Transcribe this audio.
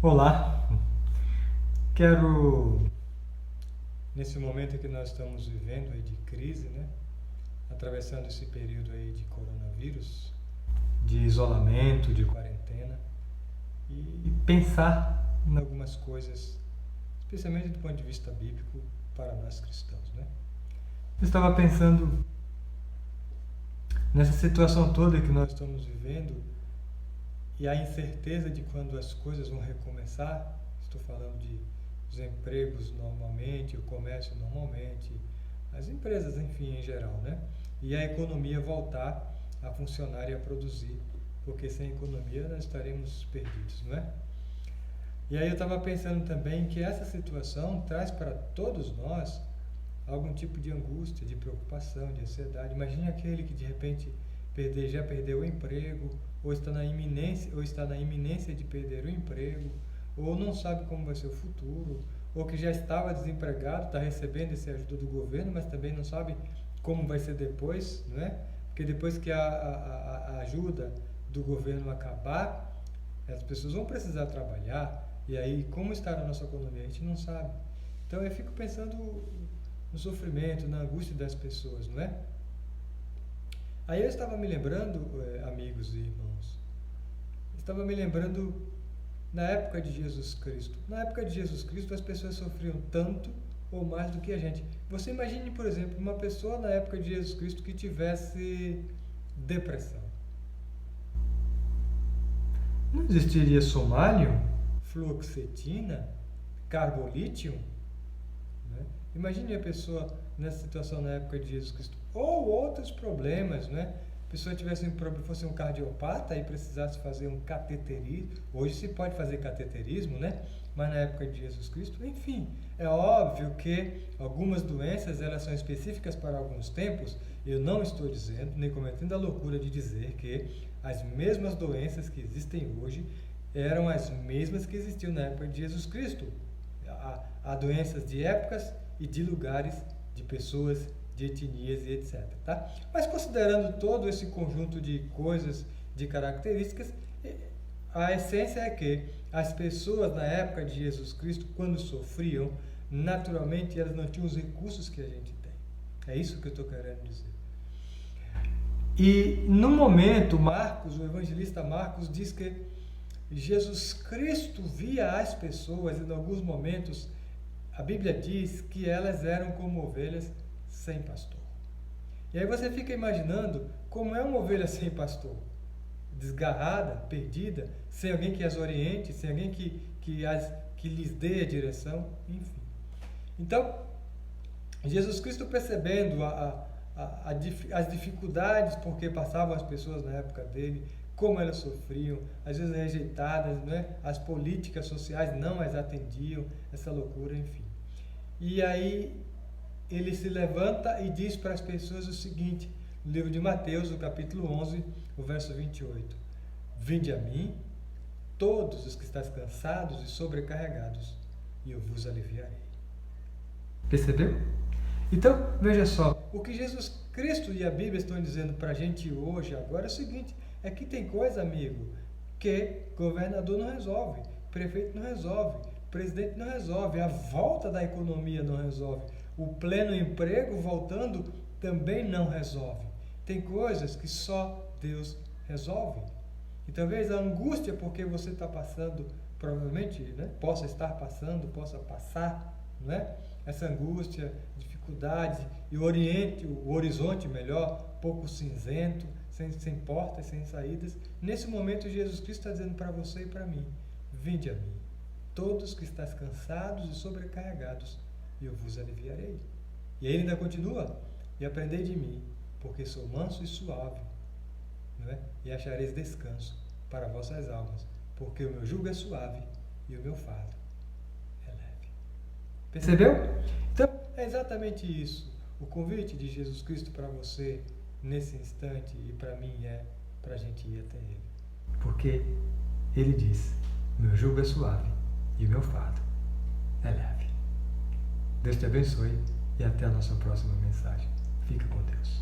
Olá, quero, nesse momento que nós estamos vivendo aí de crise, né? Atravessando esse período aí de coronavírus, de isolamento, de quarentena, e pensar em algumas coisas, especialmente do ponto de vista bíblico, para nós cristãos, né? Eu estava pensando nessa situação toda que nós estamos vivendo e a incerteza de quando as coisas vão recomeçar. Estou falando de os empregos normalmente, o comércio normalmente, as empresas, enfim, em geral, né? E a economia voltar a funcionar e a produzir, porque sem economia nós estaremos perdidos, não é? E aí eu estava pensando também que essa situação traz para todos nós algum tipo de angústia, de preocupação, de ansiedade. Imagine aquele que de repente já perdeu o emprego, ou está na iminência de perder o emprego, ou não sabe como vai ser o futuro, ou que já estava desempregado, está recebendo essa ajuda do governo, mas também não sabe como vai ser depois, não é? Porque depois que a ajuda do governo acabar, as pessoas vão precisar trabalhar, e aí como estará a nossa economia? A gente não sabe. Então eu fico pensando no sofrimento, na angústia das pessoas, não é? Aí eu estava me lembrando, amigos e irmãos, estava me lembrando na época de Jesus Cristo. Na época de Jesus Cristo as pessoas sofriam tanto ou mais do que a gente. Você imagine, por exemplo, uma pessoa na época de Jesus Cristo que tivesse depressão. Não existiria somálium, fluoxetina, carbolítio? Né? Imagine a pessoa nessa situação na época de Jesus Cristo. Ou outros problemas, né? A pessoa fosse um cardiopata e precisasse fazer um cateterismo. Hoje se pode fazer cateterismo, né? Mas na época de Jesus Cristo, enfim, é óbvio que algumas doenças elas são específicas para alguns tempos. Eu não estou dizendo, nem cometendo a loucura de dizer que as mesmas doenças que existem hoje eram as mesmas que existiam na época de Jesus Cristo. Há doenças de épocas e de lugares, de pessoas, de etnias e etc. Tá? Mas considerando todo esse conjunto de coisas, de características, a essência é que as pessoas na época de Jesus Cristo, quando sofriam, naturalmente elas não tinham os recursos que a gente tem. É isso que eu estou querendo dizer. E no momento, o evangelista Marcos diz que Jesus Cristo via as pessoas, e em alguns momentos a Bíblia diz que elas eram como ovelhas sem pastor. E aí você fica imaginando como é uma ovelha sem pastor, desgarrada, perdida, sem alguém que as oriente, sem alguém que lhes dê a direção, enfim. Então, Jesus Cristo percebendo as dificuldades por que passavam as pessoas na época dele, como elas sofriam, às vezes rejeitadas, né? As políticas sociais não as atendiam, essa loucura, enfim. E aí ele se levanta e diz para as pessoas o seguinte, no livro de Mateus, no capítulo 11, o verso 28. Vinde a mim, todos os que estáis cansados e sobrecarregados, e eu vos aliviarei. Percebeu? Então, veja só, o que Jesus Cristo e a Bíblia estão dizendo para a gente hoje, agora, é o seguinte, é que tem coisa, amigo, que governador não resolve, prefeito não resolve, presidente não resolve, a volta da economia não resolve, o pleno emprego voltando também não resolve. Tem coisas que só Deus resolve. E talvez a angústia porque você está passando, provavelmente, né, possa estar passando, possa passar, né, essa angústia, dificuldade, e o horizonte melhor, pouco cinzento, sem portas, sem saídas. Nesse momento Jesus Cristo está dizendo para você e para mim, vinde a mim, todos que estáis cansados e sobrecarregados, e eu vos aliviarei. E aí ele ainda continua, e aprendei de mim, porque sou manso e suave, não é? E achareis descanso para vossas almas, porque o meu jugo é suave e o meu fardo é leve. Percebeu? Então, é exatamente isso. O convite de Jesus Cristo para você nesse instante e para mim é para a gente ir até Ele. Porque Ele diz, meu jugo é suave e o meu fardo é leve. Deus te abençoe e até a nossa próxima mensagem. Fica com Deus.